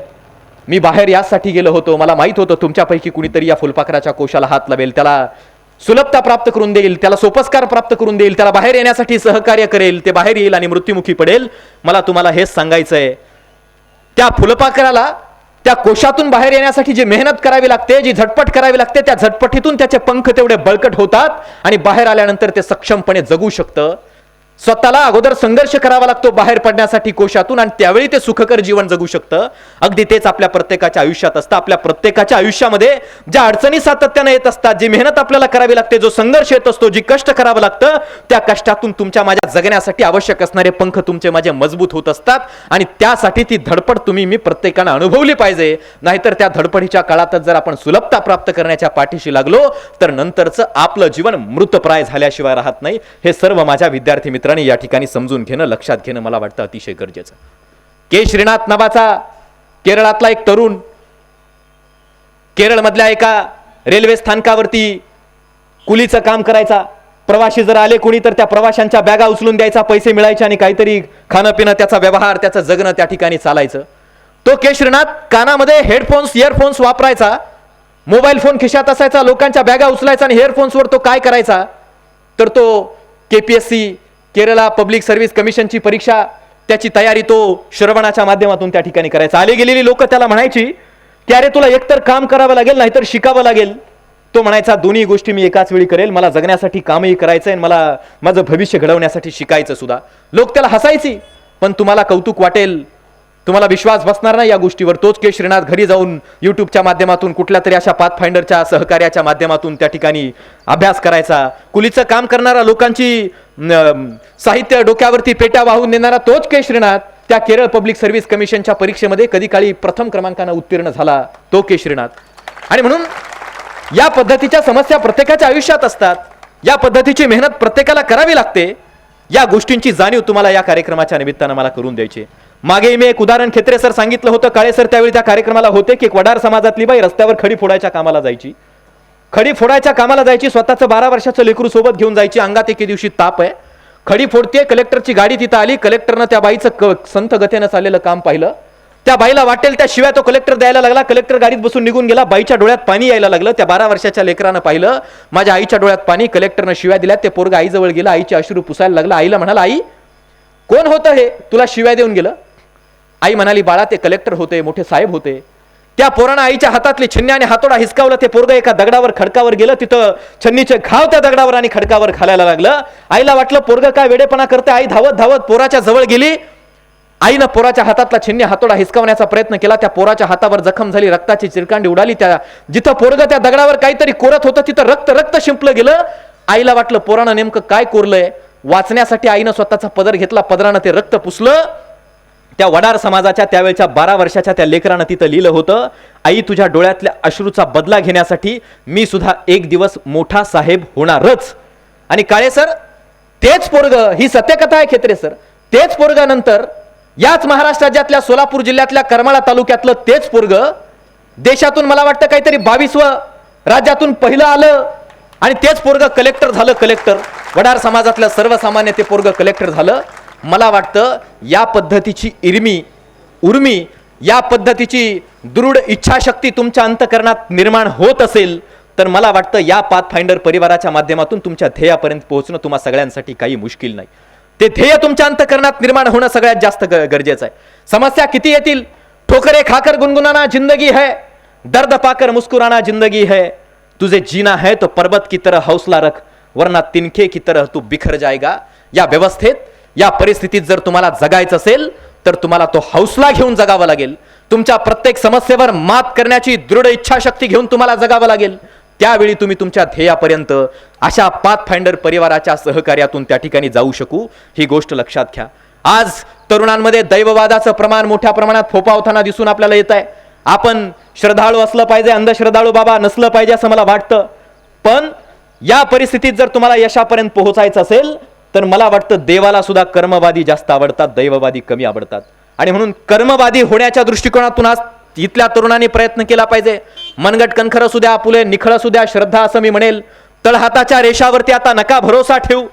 मी बाहेर यासाठी गेलो होतो, मला माहित होतं तुमच्यापैकी कुणीतरी या फुलपाखराच्या कोशाला हात लावेल, त्याला सुलभता प्राप्त करून देईल, त्याला सोपस्कार प्राप्त करून देईल, त्याला बाहेर येण्यासाठी सहकार्य करेल, ते बाहेर येईल आणि मृत्युमुखी पडेल. मला तुम्हाला हेच सांगायचंय, त्या फुलपाखराला त्या कोशातून बाहेर येण्यासाठी जी मेहनत करावी लागते, जी झटपट करावी लागते, त्या झटपटीतून त्याचे पंख तेवढे बळकट होतात आणि बाहेर आल्यानंतर ते सक्षमपणे जगू शकतं. स्वतःला अगोदर संघर्ष करावा लागतो बाहेर पडण्यासाठी कोशातून, आणि त्यावेळी ते सुखकर जीवन जगू शकतं. अगदी तेच आपल्या प्रत्येकाच्या आयुष्यात असतं. आपल्या प्रत्येकाच्या आयुष्यामध्ये ज्या अडचणी सातत्याने येत असतात, जी मेहनत आपल्याला करावी लागते, जो संघर्ष येत असतो, जी कष्ट करावं लागतं, त्या कष्टातून तुमच्या माझ्या जगण्यासाठी आवश्यक असणारे पंख तुमचे माझे मजबूत होत असतात. आणि त्यासाठी ती धडपड तुम्ही मी प्रत्येकानं अनुभवली पाहिजे. नाहीतर त्या धडपडीच्या काळातच जर आपण सुलभता प्राप्त करण्याच्या पाठीशी लागलो तर नंतरचं आपलं जीवन मृतप्राय झाल्याशिवाय राहत नाही. हे सर्व माझ्या विद्यार्थी मित्रांनी या ठिकाणी समजून घेणं, लक्षात घेणं मला वाटतं अतिशय गरजेचं. के श्रीनाथ नावाचा केरळातला एक तरुण केरळमधल्या एका रेल्वे स्थानकावरती कुलीचं काम करायचा. प्रवासी जर आले कोणी तर त्या प्रवाशांच्या बॅगा उचलून द्यायचा, पैसे मिळायचे आणि काहीतरी खाणं पिणं, त्याचा व्यवहार, त्याचं जगणं त्या ठिकाणी चालायचं. तो के श्रीनाथ कानामध्ये हेडफोन्स इयरफोन्स वापरायचा, मोबाईल फोन खिशात असायचा, लोकांच्या बॅगा उचलायचा आणि हेडफोन्सवर तो काय करायचा तर तो KPSC केरळा पब्लिक सर्व्हिस कमिशनची परीक्षा, त्याची तयारी तो श्रवणाच्या माध्यमातून त्या ठिकाणी करायचा. आले गेलेली लोक त्याला म्हणायची की अरे तुला एकतर काम करावं लागेल नाहीतर शिकावं लागेल. तो म्हणायचा दोन्ही गोष्टी मी एकाच वेळी करेल, मला जगण्यासाठी कामही करायचंय आणि मला माझं भविष्य घडवण्यासाठी शिकायचं सुद्धा. लोक त्याला हसायची, पण तुम्हाला कौतुक वाटेल, तुम्हाला विश्वास बसणार नाही या गोष्टीवर. तोच के श्रीनाथ घरी जाऊन युट्यूबच्या माध्यमातून कुठल्या तरी अशा पाथफाइंडरच्या सहकार्याच्या माध्यमातून त्या ठिकाणी अभ्यास करायचा. कुलीचं काम करणारा, लोकांची साहित्य डोक्यावरती पेट्या वाहून देणारा तोच के श्रीनाथ त्या केरळ पब्लिक सर्व्हिस कमिशनच्या परीक्षेमध्ये कधी काळी प्रथम क्रमांकाने उत्तीर्ण झाला, तो के श्रीनाथ. आणि म्हणून या पद्धतीच्या समस्या प्रत्येकाच्या आयुष्यात असतात. या पद्धतीची मेहनत प्रत्येकाला करावी लागते. या गोष्टींची जाणीव तुम्हाला या कार्यक्रमाच्या निमित्तानं मला करून द्यायची. मागे मी एक उदाहरण खेत्रे सर सांगितलं होतं, काळे सर त्यावेळी त्या कार्यक्रमाला होते, की एक वडार समाजातली बाई रस्त्यावर खडी फोडायच्या कामाला जायची. खडी फोडायच्या कामाला जायची, स्वतःचं 12 वर्षाचं लेकरू सोबत घेऊन जायची. अंगात एके दिवशी ताप आहे, खडी फोडते, कलेक्टरची गाडी तिथं आली. कलेक्टरनं त्या बाईचं संथ गतीनं चाललेलं काम पाहिलं. त्या बाईला वाटेल त्या शिवाय तो कलेक्टर द्यायला लागला. कलेक्टर गाडीत बसून निघून गेला. बाईच्या डोळ्यात पाणी यायला लागलं. त्या 12 वर्षाच्या लेकरानं पाहिलं, माझ्या आईच्या डोळ्यात पाणी. कलेक्टरनं शिव्या दिल्या. ते पोरगा आईजवळ गेला, आईचे अश्रू पुसायला लागला. आईला म्हणाला, आई कोण होतं हे तुला शिव्या देऊन गेलं? आई म्हणाली, बाळा ते कलेक्टर होते, मोठे साहेब होते. त्या पोरानं आईच्या हातातली छन्नी आणि हातोडा हिसकावला. ते पोरगं एका दगडावर खडकावर गेलं. तिथं छन्नीचे घाव त्या दगडावर आणि खडकावर घालायला लागलं. आईला वाटलं पोरगं काय वेडेपणा करते. आई धावत धावत पोराच्या जवळ गेली. आईनं पोराच्या हातातला छन्नी हातोडा हिसकावण्याचा प्रयत्न केला. त्या पोराच्या हातावर जखम झाली, रक्ताची चिरकांडी उडाली. त्या जिथं पोरगं त्या दगडावर काहीतरी कोरत होतं तिथं रक्त रक्त शिंपलं गेलं. आईला वाटलं पोरानं नेमकं काय कोरलंय. वाचण्यासाठी आईनं स्वतःचा पदर घेतला, पदरानं ते रक्त पुसलं. त्या वडार समाजाच्या त्यावेळच्या 12 वर्षाच्या त्या लेकरानं तिथं लिहिलं होतं, आई तुझ्या डोळ्यातल्या अश्रूचा बदला घेण्यासाठी मी सुद्धा एक दिवस मोठा साहेब होणारच. आणि काळे सर तेच पोरग, ही सत्यकथा आहे खेत्रे सर, तेच पोरग नंतर याच महाराष्ट्र राज्यातल्या सोलापूर जिल्ह्यातल्या करमाळा तालुक्यातलं तेच पोरग देशातून मला वाटतं काहीतरी 22वं राज्यातून पहिलं आलं. आणि तेच पोरग कलेक्टर झालं. कलेक्टर वडार समाजातल्या सर्वसामान्य ते पोरग कलेक्टर झालं. मला वाटतं या पद्धतीची उर्मी, या पद्धतीची दृढ इच्छाशक्ती तुमच्या अंतःकरणात निर्माण होत असेल तर मला वाटतं या पाथफाइंडर परिवाराच्या माध्यमातून तुमच्या ध्येयापर्यंत पोहोचणं तुम्हा सगळ्यांसाठी काही मुश्किल नाही. ते ध्येय तुमच्या अंतःकरणात निर्माण होणं सगळ्यात जास्त गरजेचं आहे. समस्या किती येतील, ठोकरे खाकर गुनगुनाना जिंदगी है, दर्द पाकर मुस्कुराना जिंदगी है, तुझे जीना है तो पर्वत की तरह हौसला रख वरना तिनके की तरह तू बिखर जाएगा. या व्यवस्थेत, या परिस्थितीत जर तुम्हाला जगायचं असेल तर तुम्हाला तो हौसला घेऊन जगावं लागेल. तुमच्या प्रत्येक समस्येवर मात करण्याची दृढ इच्छाशक्ती घेऊन तुम्हाला जगावं लागेल. त्यावेळी तुम्ही तुमच्या ध्येयापर्यंत अशा पाथफाइंडर परिवाराच्या सहकार्यातून त्या ठिकाणी जाऊ शकू, ही गोष्ट लक्षात घ्या. आज तरुणांमध्ये दैववादाचं प्रमाण मोठ्या प्रमाणात फोफावताना दिसून आपल्याला येत आहे. आपण श्रद्धाळू असलं पाहिजे, अंधश्रद्धाळू बाबा नसलं पाहिजे असं मला वाटतं. पण या परिस्थितीत जर तुम्हाला यशापर्यंत पोहोचायचं असेल तर मला वाटतं देवाला सुद्धा कर्मवादी जास्त आवडतात, दैववादी कमी आवडतात. आणि म्हणून कर्मवादी होण्याच्या दृष्टिकोनातून आज इथल्या तरुणांनी प्रयत्न केला पाहिजे. मनगट कणखर असू द्या, आपुले निखळ असू द्या, श्रद्धा असं मी म्हणेल. तळहाताच्या रेषावरती आता नका भरोसा ठेवू.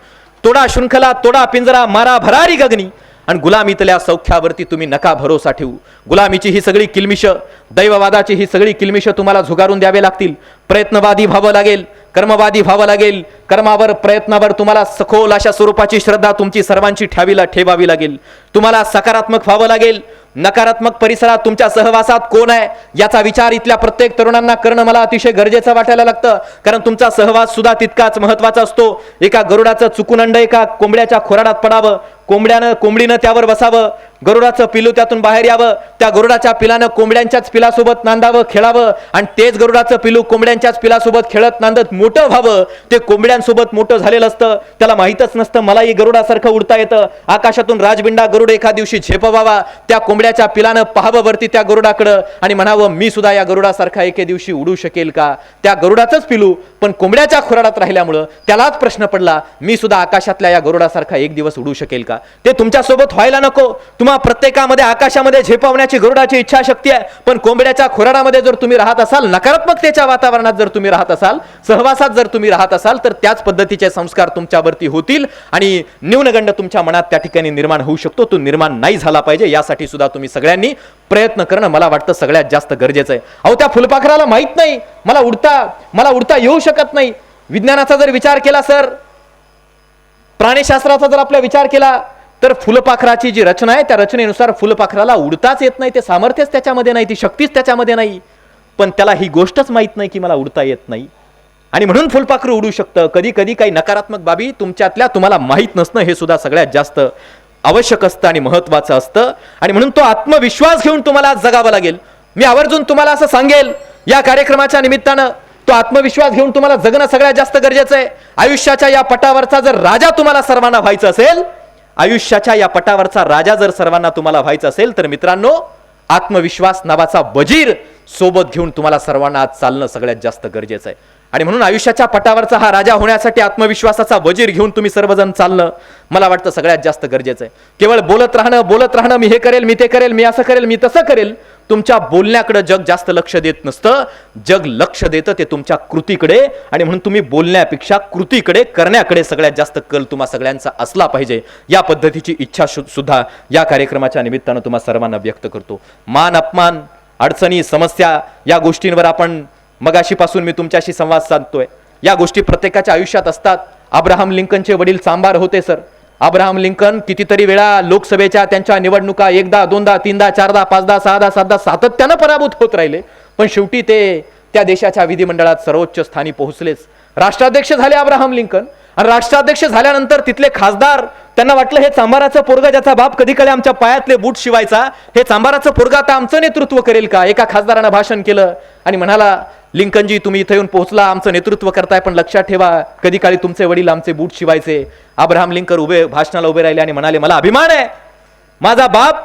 तोडा शृंखला, तोडा पिंजरा, मारा भरारी गगनी. आणि गुलामीतल्या सौख्यावरती तुम्ही नका भरोसा ठेवू. गुलामीची ही सगळी किलमिश, दैववादाची ही सगळी किलमिश तुम्हाला झुगारून द्यावे लागतील. प्रयत्नवादी व्हावं लागेल, कर्मवादी व्हावं लागेल. कर्मावर, प्रयत्नावर तुम्हाला सखोल अशा स्वरूपाची श्रद्धा तुमची सर्वांची ठेवावी लागेल. तुम्हाला सकारात्मक व्हावं लागेल. नकारात्मक परिसरात तुमच्या सहवासात कोण आहे याचा विचार इथल्या प्रत्येक तरुणांना करणं मला अतिशय गरजेचं वाटायला लागतं. कारण तुमचा सहवास सुद्धा तितकाच महत्वाचा असतो. एका गरुडाचं चुकून अंड एका कोंबड्याच्या खोराडात पडावं, कोंबडीनं त्यावर बसावं, गरुडाचं पिलू त्यातून बाहेर यावं, त्या गरुडाच्या पिलानं कोंबड्यांच्याच पिलासोबत नांदावं, खेळावं, आणि तेच गरुडाचं पिलू कोंबड्यांच्याच पिलासोबत खेळत नांदत मोठं व्हावं. ते कोंबड्यांसोबत मोठं झालेलं असतं, त्याला माहीतच नसतं मलाही गरुडासारखं उडता येतं. आकाशातून राजबिंडा गरुड एका दिवशी झेपवावा, त्या कोंबड्याच्या पिलानं पाहावं वरती त्या गरुडाकडं आणि म्हणावं मी सुद्धा या गरुडासारखा एके दिवशी उडू शकेल का. त्या गरुडाचंच पिलू पण कोंबड्याच्या खोराडात राहिल्यामुळं त्यालाच प्रश्न पडला मी सुद्धा आकाशातल्या या गरुडासारखा एक दिवस उडू शकेल का. ते तुमच्यासोबत व्हायला नको. तुम्हा प्रत्येकामध्ये आकाशामध्ये झेपावण्याची गरुडाची इच्छा शक्ती आहे, पण कोंबड्याच्या खोराडामध्ये जर तुम्ही राहत असाल, नकारात्मकतेच्या वातावरणात जर तुम्ही राहत असाल, सहवासात जर तुम्ही राहत असाल, तर त्याच पद्धतीचे संस्कार तुमच्यावरती होतील आणि न्यूनगंड तुमच्या मनात त्या ठिकाणी निर्माण होऊ शकतो. तो निर्माण नाही झाला पाहिजे यासाठी सुद्धा तुम्ही सगळ्यांनी प्रयत्न करणं मला वाटतं सगळ्यात जास्त गरजेचं आहे. अहो त्या फुलपाखराला माहित नाही मला उडता येऊ शकत नाही. विज्ञानाचा जर विचार केला सर, प्राणीशास्त्राचा जर आपला विचार केला तर फुलपाखराची जी रचना आहे त्या रचनेनुसार फुलपाखराला उडताच येत नाही. ते सामर्थ्यच त्याच्यामध्ये नाही, ती शक्तीच त्याच्यामध्ये नाही, पण त्याला ही गोष्टच माहित नाही की मला उडता येत नाही. आणि म्हणून फुलपाखरू उडू शकतं. कधी कधी काही नकारात्मक बाबी तुमच्यातल्या तुम्हाला माहित नसणं हे सुद्धा सगळ्यात जास्त आवश्यक असतं आणि महत्वाचं असतं. आणि म्हणून तो आत्मविश्वास घेऊन तुम्हाला आज जगावं लागेल. मी आवर्जून तुम्हाला असं सांगेल या कार्यक्रमाच्या निमित्तानं, तो आत्मविश्वास घेऊन तुम्हाला जगणं सगळ्यात जास्त गरजेचं आहे. आयुष्याच्या या पटावरचा जर राजा तुम्हाला सर्वांना व्हायचं असेल, आयुष्याच्या या पटावरचा राजा जर सर्वांना तुम्हाला व्हायचं असेल, तर मित्रांनो आत्मविश्वास नावाचा वजीर सोबत घेऊन तुम्हाला सर्वांना आज चालणं सगळ्यात जास्त गरजेचं आहे. आणि म्हणून आयुष्याच्या पटावरचा हा राजा होण्यासाठी आत्मविश्वासाचा वजीर घेऊन तुम्ही सर्वजण चालणं मला वाटतं सगळ्यात जास्त गरजेचं आहे. केवळ बोलत राहणं मी हे करेल, मी ते करेल, मी असं करेल, मी तसं करेल, तुमच्या बोलण्याकडे जग जास्त लक्ष देत नसतं. जग लक्ष देतं ते तुमच्या कृतीकडे. आणि म्हणून तुम्ही बोलण्यापेक्षा कृतीकडे, करण्याकडे सगळ्यात जास्त कल तुम्हा सगळ्यांचा असला पाहिजे. या पद्धतीची इच्छा सुद्धा या कार्यक्रमाच्या निमित्तानं तुम्हा सर्वांना व्यक्त करतो. मान अपमान, अडचणी, समस्या या गोष्टींवर आपण मगाशीपासून मी तुमच्याशी संवाद साधतोय. या गोष्टी प्रत्येकाच्या आयुष्यात असतात. अब्राहम लिंकनचे वडील चांभार होते सर. अब्राहम लिंकन कितीतरी वेळा लोकसभेच्या त्यांच्या निवडणुका एकदा, दोनदा, तीनदा, चारदा, पाचदा, सहादा, सातदा सातत्यानं पराभूत होत राहिले, पण शेवटी ते त्या देशाच्या विधिमंडळात सर्वोच्च स्थानी पोहोचलेच. राष्ट्राध्यक्ष झाले अब्राहम लिंकन. आणि राष्ट्राध्यक्ष झाल्यानंतर तिथले खासदार त्यांना वाटलं हे चांभाराचं पोरगा ज्याचा बाप कधी कधी आमच्या पायातले बूट शिवायचा, हे चांभाराचं पोरगा आता आमचं नेतृत्व करेल का. एका खासदारानं भाषण केलं आणि म्हणाला लिंकनजी तुम्ही इथे येऊन पोहोचला, आमचं नेतृत्व करताय, पण लक्षात ठेवा कधी काळी तुमचे वडील आमचे बूट शिवायचे. अब्राहम लिंकन भाषणाला उभे राहिले आणि म्हणाले मला अभिमान आहे, माझा बाप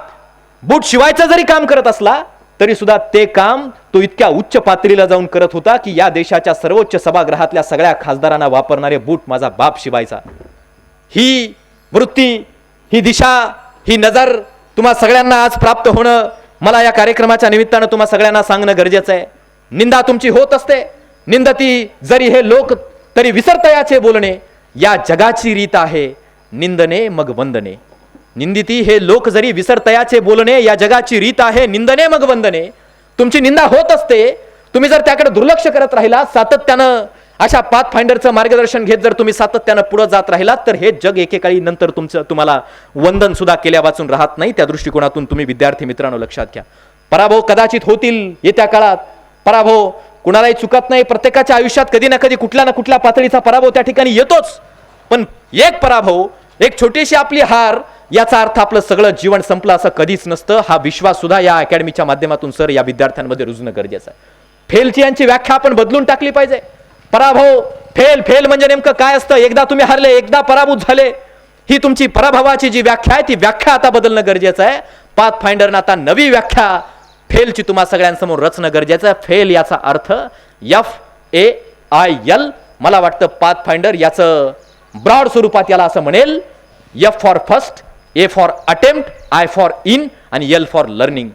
बूट शिवायचं जरी काम करत असला तरी सुद्धा ते काम तो इतक्या उच्च पातळीला जाऊन करत होता की या देशाच्या सर्वोच्च सभागृहातल्या सगळ्या खासदारांना वापरणारे बूट माझा बाप शिवायचा. ही वृत्ती, ही दिशा, ही नजर तुम्हा सगळ्यांना आज प्राप्त होणं मला या कार्यक्रमाच्या निमित्तानं तुम्हा सगळ्यांना सांगणं गरजेचं आहे. निंदा तुमची होत असते. निंदती जरी हे लोक तरी विसरतयाचे बोलणे या जगाची रीत आहे. निंदने मग वंदने. निंदिती हे लोक जरी विसरतयाचे बोलणे या जगाची रीत आहे. निंदने मग वंदने. तुमची निंदा होत असते. तुम्ही जर त्याकडे दुर्लक्ष करत राहिला, सातत्यानं अशा पाथ फाइंडरचं मार्गदर्शन घेत जर तुम्ही सातत्यानं पुढे जात राहिलात, तर हे जग एकेकाळी नंतर तुम्हाला वंदन सुद्धा केल्या वाचून राहत नाही. त्या दृष्टिकोनातून तुम्ही विद्यार्थी मित्रांनो लक्षात घ्या. पराभव कदाचित होतील येत्या काळात. पराभव कुणालाही चुकत नाही. प्रत्येकाच्या आयुष्यात कधी ना कधी कुठल्या ना कुठल्या पातळीचा पराभव त्या ठिकाणी येतोच. पण एक पराभव, एक छोटीशी आपली हार, याचा अर्थ आपलं सगळं जीवन संपलं असं कधीच नसतं. हा विश्वास सुद्धा या अकॅडमीच्या माध्यमातून सर या विद्यार्थ्यांमध्ये रुजणं गरजेचं आहे. फेलची यांची व्याख्या आपण बदलून टाकली पाहिजे. पराभव, फेल म्हणजे नेमकं काय असतं. एकदा तुम्ही हरले, एकदा पराभूत झाले, ही तुमची पराभवाची जी व्याख्या आहे ती व्याख्या आता बदलणं गरजेचं आहे. पाथ फाइंडरनं आता नवी व्याख्या फेलची तुम्हा सगळ्यांसमोर रचणं गरजेचं आहे. फेल याचा अर्थ FAIL. मला वाटतं पाथ फाइंडर याचं ब्रॉड स्वरूपात याला असं म्हणेल, F for first, A for attempt, I for in आणि L फॉर लर्निंग.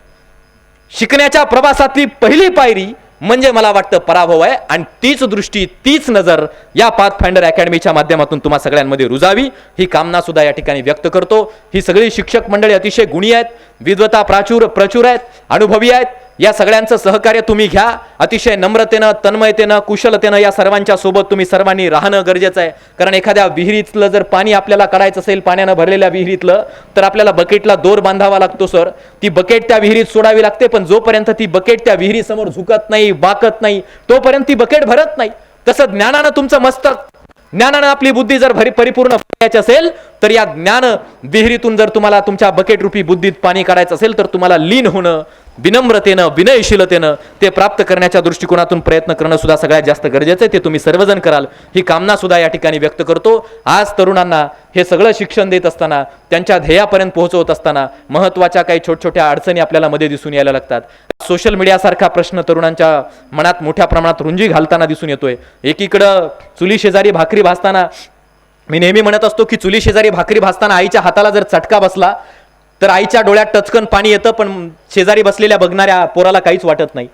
शिकण्याच्या प्रवासातली पहिली पायरी म्हणजे मला वाटतं पराभव आहे. आणि तीच दृष्टी, तीच नजर या पाथ फाइंडर अकॅडमीच्या माध्यमातून तुम्हा सगळ्यांमध्ये रुजावी ही कामना सुद्धा या ठिकाणी व्यक्त करतो. ही सगळी शिक्षक मंडळी अतिशय गुणी आहेत, विद्वता प्रचूर आहेत, अनुभवी आहेत, या सगळ्यांचं सहकार्य तुम्ही घ्या. अतिशय नम्रतेनं, तन्मयतेनं, कुशलतेनं या सर्वांच्या सोबत तुम्ही सर्वांनी राहणं गरजेचं आहे. कारण एखाद्या विहिरीतलं जर पाणी आपल्याला काढायचं असेल, पाण्यानं भरलेल्या विहिरीतलं, तर आपल्याला बकेटला दोर बांधावा लागतो सर. ती बकेट त्या विहिरीत सोडावी लागते, पण जोपर्यंत ती बकेट त्या विहिरीसमोर झुकत नाही, बाकत नाही, तोपर्यंत ती बकेट भरत नाही. तसं ज्ञानानं तुमचं मस्तक, ज्ञानानं आपली बुद्धी जर परिपूर्ण करायची असेल, तर या ज्ञान विहिरीतून जर तुम्हाला तुमच्या बकेट रूपी बुद्धीत पाणी काढायचं असेल, तर तुम्हाला लीन होणं, विनम्रतेनं, विनयशीलतेनं ते प्राप्त करण्याच्या दृष्टिकोनातून प्रयत्न करणं सुद्धा सगळ्यात जास्त गरजेचं आहे. ते तुम्ही सर्वजण कराल ही कामना सुद्धा या ठिकाणी व्यक्त करतो. आज तरुणांना हे सगळं शिक्षण देत असताना, त्यांच्या ध्येयापर्यंत पोहोचवत असताना महत्त्वाच्या काही छोट्या अडचणी आपल्याला मध्ये दिसून यायला लागतात. सोशल मीडियासारखा प्रश्न तरुणांच्या मनात मोठ्या प्रमाणात रुंजी घालताना दिसून येतोय. एकीकडं चुली शेजारी भाकरी भाजताना मी नेहमी म्हणत असतो की चुली शेजारी भाकरी भाजताना आईच्या हाताला जर चटका बसला तर आईच्या डोळ्यात टचकन पाणी येतं, पण शेजारी बसलेल्या बघणाऱ्या पोराला काहीच वाटत नाही.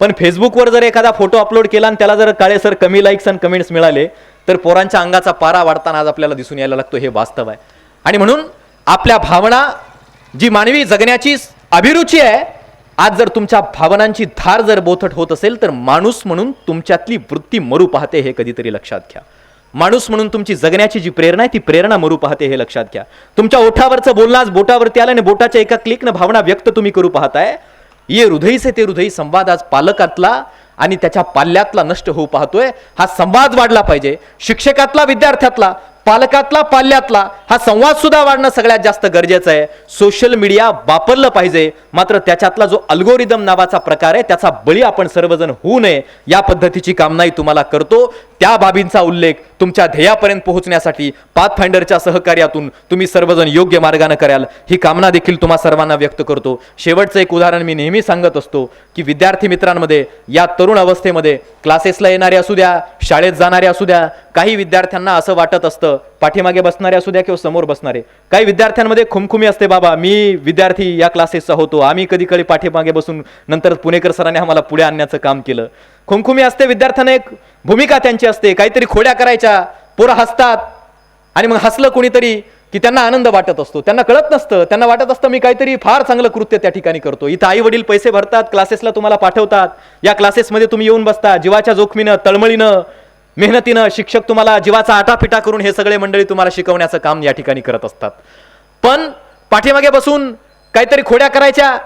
पण फेसबुकवर जर एखादा फोटो अपलोड केला आणि त्याला जर काळेसर कमी लाईक्स आणि कमेंट्स मिळाले, तर पोरांच्या अंगाचा पारा वाढताना आज आपल्याला दिसून यायला लागतो. हे वास्तव आहे. आणि म्हणून आपल्या भावना, जी मानवी जगण्याची अभिरुची आहे, आज जर तुमच्या भावनांची धार जर बोथट होत असेल, तर माणूस म्हणून तुमच्यातली वृत्ती मरू पाहते, हे कधीतरी लक्षात घ्या. माणूस म्हणून तुमची जगण्याची जी प्रेरणा आहे ती प्रेरणा मरू पाहते, हे लक्षात घ्या. तुमच्या ओठावरचं बोलणं आज बोटावरती आलं आणि बोटाच्या एका क्लिकनं भावना व्यक्त तुम्ही करू पाहताय. ये हृदयी से ते हृदयी संवाद आज पालकातला आणि त्याच्या पाल्यातला नष्ट होऊ पाहतोय. हा संवाद वाढला पाहिजे. शिक्षकातला विद्यार्थ्यातला, पालकातला पाल्यातला हा संवाद सुद्धा वाढणं सगळ्यात जास्त गरजेचं आहे. सोशल मीडिया वापरलं पाहिजे, मात्र त्याच्यातला जो अल्गोरिदम नावाचा प्रकार आहे त्याचा बळी आपण सर्वजण होऊ नये, या पद्धतीची कामनाही तुम्हाला करतो. त्या बाबींचा उल्लेख तुमच्या ध्येयापर्यंत पोहोचण्यासाठी पाथफाइंडरच्या सहकार्यातून तुम्ही सर्वजण योग्य मार्गाने कराल, ही कामना देखील तुम्हा सर्वांना व्यक्त करतो. शेवटचं एक उदाहरण मी नेहमी सांगत असतो की विद्यार्थी मित्रांमध्ये या तरुण अवस्थेमध्ये क्लासेसला येणारे असू द्या, शाळेत जाणारे असू द्या, काही विद्यार्थ्यांना असं वाटत असतं, पाठीमागे बसणारे असू द्या किंवा समोर बसणारे, काही विद्यार्थ्यांमध्ये खुमखुमी असते, बाबा मी विद्यार्थी या क्लासेसचा होतो, आम्ही कधी कधी पाठीमागे बसून नंतर पुणेकर सरांनी आम्हाला पुढे आणण्याचं काम केलं. खुमखुमी असते, विद्यार्थ्यांना एक भूमिका त्यांची असते, काहीतरी खोड्या करायच्या, पोरं हसतात आणि मग हसलं कोणीतरी की त्यांना आनंद वाटत असतो. त्यांना कळत नसतं, त्यांना वाटत असतं मी काहीतरी फार चांगलं कृत्य त्या ठिकाणी करतो. इथं आई वडील पैसे भरतात, क्लासेसला तुम्हाला पाठवतात, या क्लासेसमध्ये तुम्ही येऊन बसता, जीवाच्या जोखमीनं, तळमळीनं, मेहनतीनं शिक्षक तुम्हाला जीवाचा आटापिटा करून हे सगळे मंडळी तुम्हाला शिकवण्याचं काम या ठिकाणी करत असतात. पण पाठीमागे बसून काहीतरी खोड्या करायच्या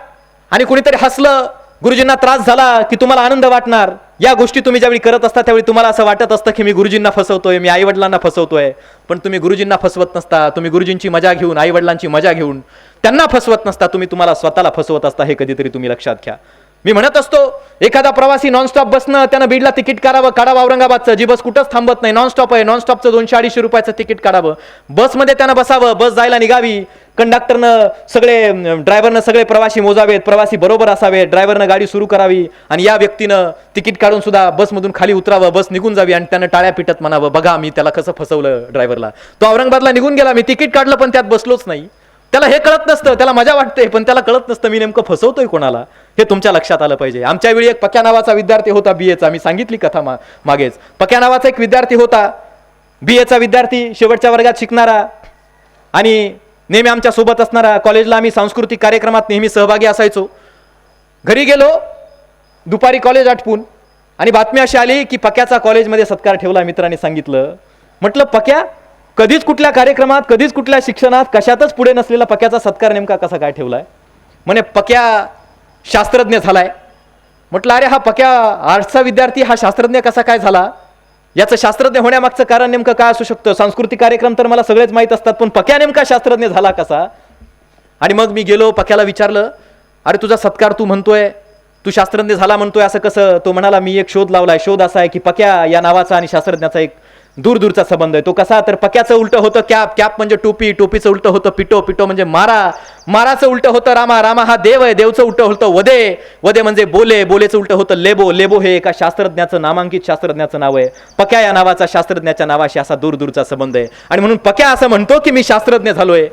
आणि कुणीतरी हसलं, गुरुजींना त्रास झाला की तुम्हाला आनंद वाटणार. या गोष्टी तुम्ही ज्यावेळी करत असता त्यावेळी तुम्हाला असं वाटत असतं की मी गुरुजींना फसवतोय, मी आई वडिलांना फसवतोय. पण तुम्ही गुरुजींना फसवत नसता, तुम्ही गुरुजींची मजा घेऊन, आई वडिलांची मजा घेऊन त्यांना फसवत नसता, तुम्ही तुम्हाला स्वतःला फसवत असता, हे कधीतरी तुम्ही लक्षात घ्या. मी म्हणत असतो एखादा प्रवासी नॉनस्टॉप बसनं त्यानं बीडला तिकीट काढावं औरंगाबादचं, जी बस कुठंच थांबत नाही, नॉनस्टॉप आहे, नॉनस्टॉपचं 200-250 रुपयाचं तिकीट काढावं, बसमध्ये त्यानं बसावं, बस जायला निघावी, कंडक्टरनं सगळे, ड्रायव्हरनं सगळे प्रवासी मोजावेत, प्रवासी बरोबर असावेत, ड्रायव्हरनं गाडी सुरू करावी आणि या व्यक्तीनं तिकीट काढून सुद्धा बसमधून खाली उतरावं, बस निघून जावी आणि त्यानं टाळ्या पिटत म्हणावं, बघा मी त्याला कसं फसवलं ड्रायव्हरला, तो औरंगाबादला निघून गेला, मी तिकीट काढलं पण त्यात बसलोच नाही. त्याला हे कळत नसतं, त्याला मजा वाटते पण त्याला कळत नसतं मी नेमकं फसवतोय कोणाला, हे तुमच्या लक्षात आलं पाहिजे. आमच्या वेळी एक पक्या नावाचा विद्यार्थी होता बीएचा, मी सांगितली कथा मागेच. पक्या नावाचा एक विद्यार्थी होता, बीएचा विद्यार्थी, शेवटच्या वर्गात शिकणारा आणि नेहमी आमच्या सोबत असणारा. कॉलेजला आम्ही सांस्कृतिक कार्यक्रमात नेहमी सहभागी असायचो. घरी गेलो दुपारी कॉलेज आटपून आणि बातमी अशी आली की पक्याचा कॉलेजमध्ये सत्कार ठेवला. मित्रांनी सांगितलं, म्हटलं पक्या, कधीच कुठल्या कार्यक्रमात, कधीच कुठल्या शिक्षणात, कशातच पुढे नसलेला पक्याचा सत्कार नेमका कसा काय ठेवलाय? म्हणे पक्या शास्त्रज्ञ झालाय. म्हटलं अरे हा पक्या आर्ट्सचा विद्यार्थी हा शास्त्रज्ञ कसा काय झाला? याचं शास्त्रज्ञ होण्यामागचं कारण नेमकं काय असू शकतं? सांस्कृतिक कार्यक्रम तर मला सगळेच माहीत असतात, पण पक्या नेमका शास्त्रज्ञ झाला कसा? आणि मग मी गेलो पक्याला विचारलं, अरे तुझा सत्कार तू म्हणतोय, तू शास्त्रज्ञ झाला म्हणतोय, असं कसं? तो म्हणाला मी एक शोध लावलाय. शोध असा आहे की पक्या या नावाचा आणि शास्त्रज्ञाचा एक दूरचा संबंध आहे. तो कसा? तर पक्याचं उलट होतं कॅप, कॅप म्हणजे टोपी, टोपीचं उलट होतं पिटो, पिटो म्हणजे मारा, माराचं उलट होतं रामा, रामा हा देव आहे, देवचं उलट होतं वदे, वदे म्हणजे बोले, बोलेचं उलट होतं लेबो, लेबो हे एका शास्त्रज्ञाचं, नामांकित शास्त्रज्ञाचं नाव आहे. पक्या या नावाचा शास्त्रज्ञाच्या नावाशी असा दूरचा संबंध आहे आणि म्हणून पक्या असं म्हणतो की मी शास्त्रज्ञ झालोय.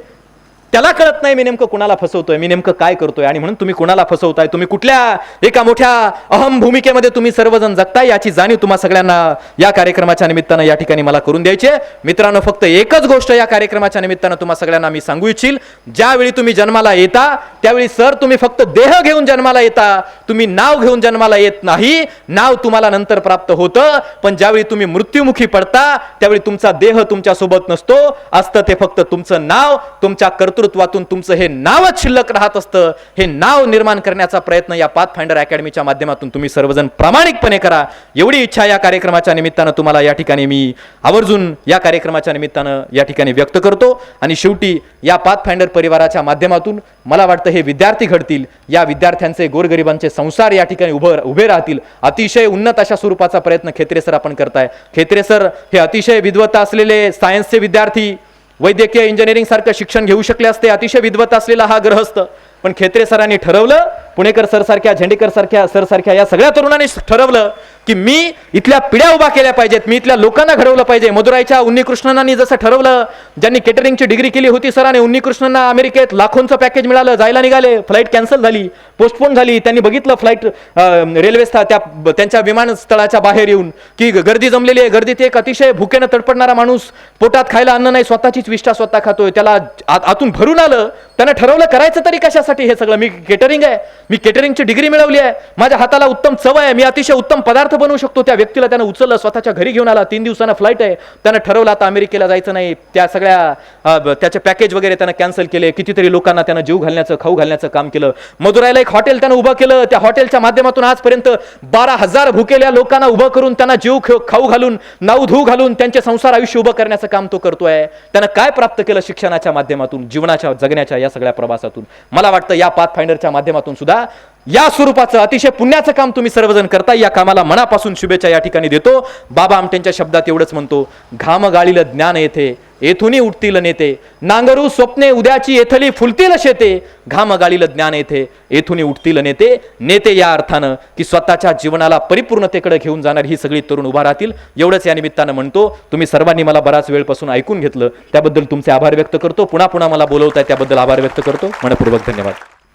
त्याला कळत नाही मी नेमकं कुणाला फसवतोय, मी नेमकं काय करतोय, आणि म्हणून तुम्ही कुणाला फसवताय, तुम्ही कुठल्या एका मोठ्या अहम भूमिकेमध्ये तुम्ही सर्वजण जगताय याची जाणीव तुम्हा सगळ्यांना या कार्यक्रमाच्या निमित्तानं या ठिकाणी मला करून द्यायची आहे. मित्रांनो, फक्त एकच गोष्ट या कार्यक्रमाच्या निमित्तानं तुम्हा सगळ्यांना मी सांगू इच्छिल, ज्यावेळी तुम्ही जन्माला येता त्यावेळी सर तुम्ही फक्त देह घेऊन जन्माला येता, तुम्ही नाव घेऊन जन्माला येत नाही. नाव तुम्हाला नंतर प्राप्त होतं, पण ज्यावेळी तुम्ही मृत्युमुखी पडता त्यावेळी तुमचा देह तुमच्या सोबत नसतो, असतं ते फक्त तुमचं नाव. तुमच्या कर्तृत्वातून तुमचं हे नावच शिल्लक राहत असतं. हे नाव निर्माण करण्याचा प्रयत्न या पाथफाइंडर अकॅडमीच्या माध्यमातून तुम्ही सर्वजण प्रामाणिकपणे करा, एवढी इच्छा या कार्यक्रमाच्या निमित्तानं तुम्हाला या ठिकाणी मी आवर्जून या कार्यक्रमाच्या निमित्तानं या ठिकाणी व्यक्त करतो. आणि शेवटी या पाथफाइंडर परिवाराच्या माध्यमातून मला वाटतं हे विद्यार्थी घडतील, या विद्यार्थ्यांचे गोरगरिबांचे संसार या ठिकाणी उभे राहतील. अतिशय उन्नत अशा स्वरूपाचा प्रयत्न खेत्रे सर आपण करताय. खेत्रे सर हे अतिशय विद्वत्ता असलेले सायन्सचे विद्यार्थी, वैद्यकीय इंजिनिअरिंग सारखं शिक्षण घेऊ शकले असते, अतिशय विद्वत्ता असलेला हा ग्रहस्थ, पण खेत्रे सरांनी ठरवलं, पुणेकर सर सारख्या, झेंडेकर सारख्या सर सारख्या या सगळ्या तरुणांनी ठरवलं की मी इथल्या पिढ्या उभा केल्या पाहिजेत, मी इथल्या लोकांना घडवलं पाहिजे. मदुराईच्या उन्नीकृष्णनांनी जसं ठरवलं, ज्यांनी केटरिंगची डिग्री केली होती सरांनी, उन्नीकृष्णनना अमेरिकेत लाखोंचं पॅकेज मिळालं, जायला निघाले, फ्लाईट कॅन्सल झाली, पोस्टपोन झाली. त्यांनी बघितलं फ्लाईट रेल्वे त्यांच्या विमानस्थळाच्या बाहेर येऊन की गर्दी जमलेली आहे, गर्दीत एक अतिशय भुकेनं तडपडणारा माणूस, पोटात खायला अन्न नाही, स्वतःचीच विष्ठा स्वतः खातोय, त्याला आतून भरून आलं. त्यानं ठरवलं करायचं तरी कशासाठी हे सगळं, मी केटरिंग आहे, मी केटरिंगची डिग्री मिळवली आहे, माझ्या हाताला उत्तम चव आहे, मी अतिशय उत्तम पदार्थ बनवू शकतो. त्या व्यक्तीला त्यानं उचललं, स्वतःच्या घरी घेऊन आला. 3 दिवसांना फ्लाईट आहे, त्यानं ठरवलं आता अमेरिकेला जायचं नाही. त्या सगळ्या त्याचे पॅकेज वगैरे त्यानं कॅन्सल केले. कितीतरी लोकांना त्यानं जीव घालण्याचं, खाऊ घालण्याचं काम केलं. मदुराईला एक हॉटेल त्यानं उभं केलं. त्या हॉटेलच्या माध्यमातून आजपर्यंत 12,000 भुकेल्या लोकांना उभं करून त्यांना जीव खाऊ घालून, नाऊ धू घालून त्यांचे संसार आयुष्य उभं करण्याचं काम तो करतोय. त्यानं काय प्राप्त केलं शिक्षणाच्या माध्यमातून, जीवनाच्या जगण्याच्या या सगळ्या प्रवासातून. मला वाटतं या पाथफाइंडरच्या माध्यमातून सुद्धा या स्वरूपाचं अतिशय पुण्याचं काम तुम्ही सर्वजण करताय. या कामाला मनापासून शुभेच्छा या ठिकाणी देतो. बाबा आमटेंच्या शब्दात एवढंच म्हणतो, घाम गाळील ज्ञान येथे, येथुनी उठतील नेते, नांगरू स्वप्ने उद्याची येथली फुलतील शेते, घाम गाळील ज्ञान येथे, येथुनी उठतील नेते. नेते या अर्थानं की स्वतःच्या जीवनाला परिपूर्णतेकडे घेऊन जाणार ही सगळी तरुण उभा राहतील, एवढंच या निमित्तानं म्हणतो. तुम्ही सर्वांनी मला बराच वेळपासून ऐकून घेतलं त्याबद्दल तुमचे आभार व्यक्त करतो. पुन्हा पुन्हा मला बोलवताय त्याबद्दल आभार व्यक्त करतो. मनपूर्वक धन्यवाद.